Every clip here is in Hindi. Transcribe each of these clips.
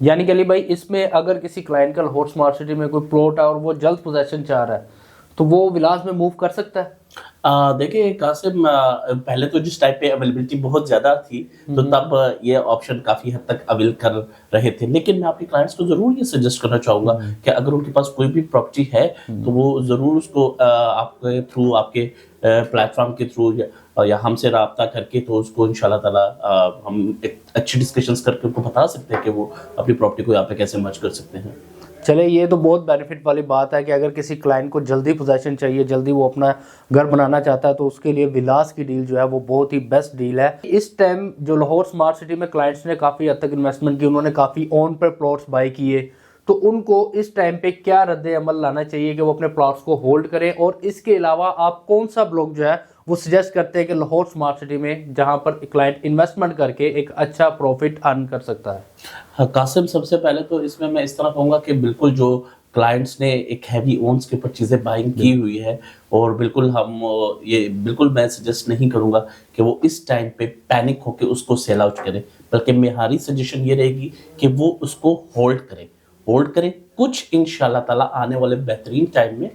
यानी कि अली भाई, इसमें अगर किसी क्लाइंट का लाहौर स्मार्ट सिटी में कोई प्लॉट है और वो जल्द पोजेशन चाह रहा है, तो वो विलास में मूव कर सकता है? देखिए कासिम, पहले तो जिस टाइप पे अवेलेबिलिटी बहुत ज़्यादा थी, तो तब ये ऑप्शन काफ़ी हद तक अवेल कर रहे थे। लेकिन मैं अपने क्लाइंट्स को ज़रूर ये सजेस्ट करना चाहूँगा कि अगर उनके पास कोई भी प्रॉपर्टी है, तो वो ज़रूर उसको आपके थ्रू, आपके प्लेटफॉर्म के थ्रू या हमसे रब्ता करके, तो उसको इंशाल्लाह ताला हम एक अच्छी डिस्कशंस करके उनको बता सकते हैं कि वो अपनी प्रॉपर्टी को यहाँ पे कैसे मर्ज कर सकते हैं। चले, ये तो बहुत बेनिफिट वाली बात है कि अगर किसी क्लाइंट को जल्दी पोजेशन चाहिए, जल्दी वो अपना घर बनाना चाहता है, तो उसके लिए विलास की डील जो है वो बहुत ही बेस्ट डील है। इस टाइम जो लाहौर स्मार्ट सिटी में क्लाइंट्स ने काफ़ी हद तक इन्वेस्टमेंट की, उन्होंने काफ़ी ऑन पर प्लॉट्स बाय किए, तो उनको इस टाइम पे क्या रद्द अमल लाना चाहिए कि वो अपने प्लॉट्स को होल्ड करें? और इसके अलावा आप कौन सा ब्लॉक जो है वो सजेस्ट करते हैं कि लाहौर स्मार्ट सिटी में जहां पर क्लाइंट इन्वेस्टमेंट करके एक अच्छा प्रॉफिट अर्न कर सकता है? हाँ कासिम, सबसे पहले तो इसमें मैं इस तरह कहूँगा कि बिल्कुल जो क्लाइंट्स ने एक हैवी ओन्स के ऊपर चीज़ें बाइंग की हुई है, और बिल्कुल हम ये बिल्कुल मैं सजेस्ट नहीं करूँगा कि वो इस टाइम पे पैनिक होकर उसको सेल आउट करें, बल्कि मेरी सजेशन ये रहेगी कि वो उसको होल्ड करें। कुछ इंशाल्लाह ताला आने वाले बेहतरीन टाइम में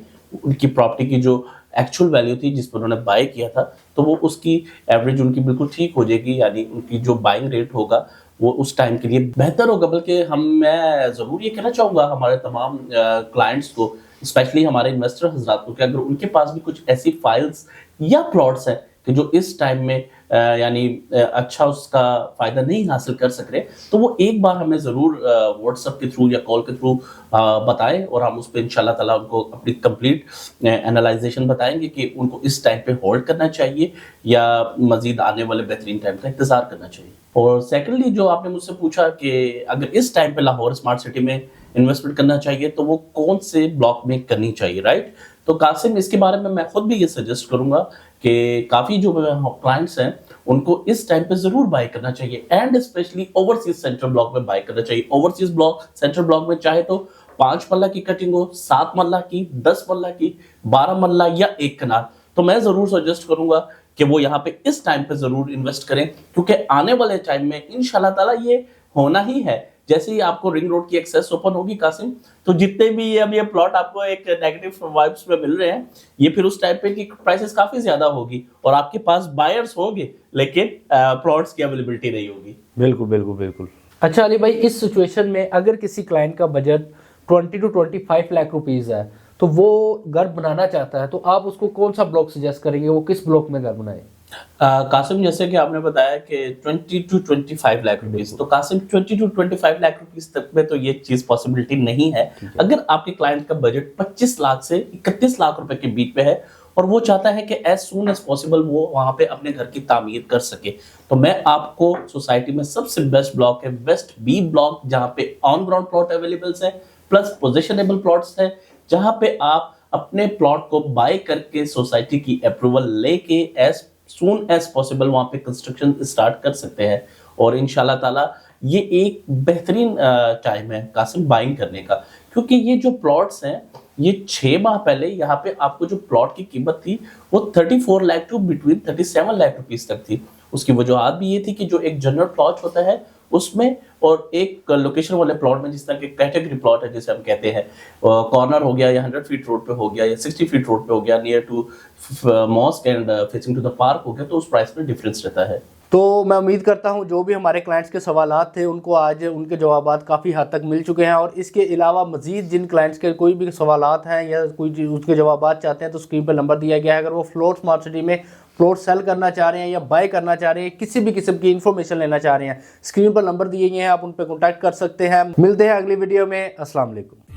उनकी प्रॉपर्टी की जो एक्चुअल वैल्यू थी जिस पर उन्होंने बाय किया था, तो वो उसकी एवरेज उनकी बिल्कुल ठीक हो जाएगी, यानी उनकी जो बाइंग रेट होगा वो उस टाइम के लिए बेहतर होगा। बल्कि मैं ज़रूर ये कहना चाहूँगा हमारे तमाम क्लाइंट्स को, स्पेशली हमारे इन्वेस्टर हजरात को, कि अगर उनके पास भी कुछ ऐसी फाइल्स या प्लॉट्स हैं कि जो इस टाइम में यानी अच्छा उसका फ़ायदा नहीं हासिल कर सक रहे, तो वो एक बार हमें ज़रूर व्हाट्सएप के थ्रू या कॉल के थ्रू बताएं, और हम उस पर इंशाल्लाह ताला उनको अपनी कंप्लीट एनालाइजेशन बताएंगे कि उनको इस टाइम पे होल्ड करना चाहिए या मजीद आने वाले बेहतरीन टाइम का इंतज़ार करना चाहिए। और सेकेंडली, जो आपने मुझसे पूछा कि अगर इस टाइम पे लाहौर स्मार्ट सिटी में इन्वेस्टमेंट करना चाहिए तो वो कौन से ब्लॉक में करनी चाहिए, राइट? तो कासिम, इसके बारे में मैं खुद भी ये सजेस्ट करूंगा कि काफ़ी जो क्लाइंट्स हैं उनको इस टाइम पे ज़रूर बाय करना चाहिए, and specially overseas central block में बाय करना चाहिए। ओवरसीज ब्लॉक, सेंट्रल ब्लॉक में चाहे तो 5 मरला की कटिंग हो, 7 मरला की, 10 मरला की, 12 मरला या 1 कनाल, तो मैं ज़रूर सजेस्ट करूंगा कि वो यहाँ पे इस टाइम पे ज़रूर इन्वेस्ट करें, क्योंकि आने वाले टाइम में इंशाल्लाह ताला ये होना ही है। जैसे ही आपको रिंग रोड की एक्सेस ओपन होगी कासिम, तो जितने भी ये प्लॉट आपको एक नेगेटिव वाइब्स में मिल रहे हैं, ये फिर उस टाइप पे की प्राइसेस काफी ज्यादा होगी और आपके पास बायर्स होंगे, लेकिन प्लॉट्स की अवेलेबिलिटी नहीं होगी। बिल्कुल बिल्कुल बिल्कुल। अच्छा अली भाई, इस सिचुएशन में अगर किसी क्लाइंट का बजट 20 to 25 लाख रुपीज़ है, तो वो घर बनाना चाहता है, तो आप उसको कौन सा ब्लॉक सजेस्ट करेंगे, वो किस ब्लॉक में घर बनाए? कासिम, जैसे कि आपने बताया कि 20 to 25 लाख रुपीस, तो कासिम 20 to 25 लाख रुपीस तक में तो ये चीज पॉसिबिलिटी नहीं है। अगर आपके क्लाइंट का बजट 25 लाख से 31 लाख रुपए के बीच में है और वो चाहता है कि एज सून एज पॉसिबल वो वहां पे अपने घर की तामीर कर सके, तो मैं आपको सोसाइटी में सबसे बेस्ट ब्लॉक है वेस्ट बी ब्लॉक, जहाँ पे ऑन ग्राउंड प्लॉट अवेलेबल है प्लस पोजिशनेबल प्लॉट्स है, जहाँ पे आप अपने प्लॉट को बाय करके सोसाइटी की अप्रूवल लेके एज सून एज पॉसिबल वहां पे कंस्ट्रक्शन स्टार्ट कर सकते हैं। और इंशाल्लाह ताला ये एक बेहतरीन टाइम है कासिम बाइंग करने का, क्योंकि ये जो प्लॉट्स हैं ये 6 माह पहले यहाँ पे आपको जो प्लॉट की कीमत थी वो 34 lakh to between 37 lakh rupees तक थी। उसकी वजह भी ये थी कि जो एक जनरल प्लॉट होता है उसमें और एक लोकेशन वाले प्लॉट में, जिस तरह के कैटेगरी प्लॉट है जिसे हम कहते हैं, कॉर्नर हो गया या 100 फीट रोड पे हो गया या 60 फीट रोड पे हो गया, near to mosque and facing to the park हो गया, तो उस प्राइस में डिफरेंस रहता है। तो मैं उम्मीद करता हूं जो भी हमारे क्लाइंट्स के सवालात थे उनको आज उनके जवाबात काफ़ी हद तक मिल चुके हैं, और इसके अलावा मज़ीद जिन क्लाइंट्स के कोई भी सवालात हैं या कोई उसके जवाबात चाहते हैं तो स्क्रीन पर नंबर दिया गया है। अगर वो फ्लोर स्मार्ट सिटी में प्लॉट सेल करना चाह रहे हैं या बाय करना चाह रहे हैं, किसी भी किस्म की इन्फॉर्मेशन लेना चाह रहे हैं, स्क्रीन पर नंबर दिए गए हैं, आप उन पर कॉन्टैक्ट कर सकते हैं। मिलते हैं अगली वीडियो में। अस्सलाम वालेकुम।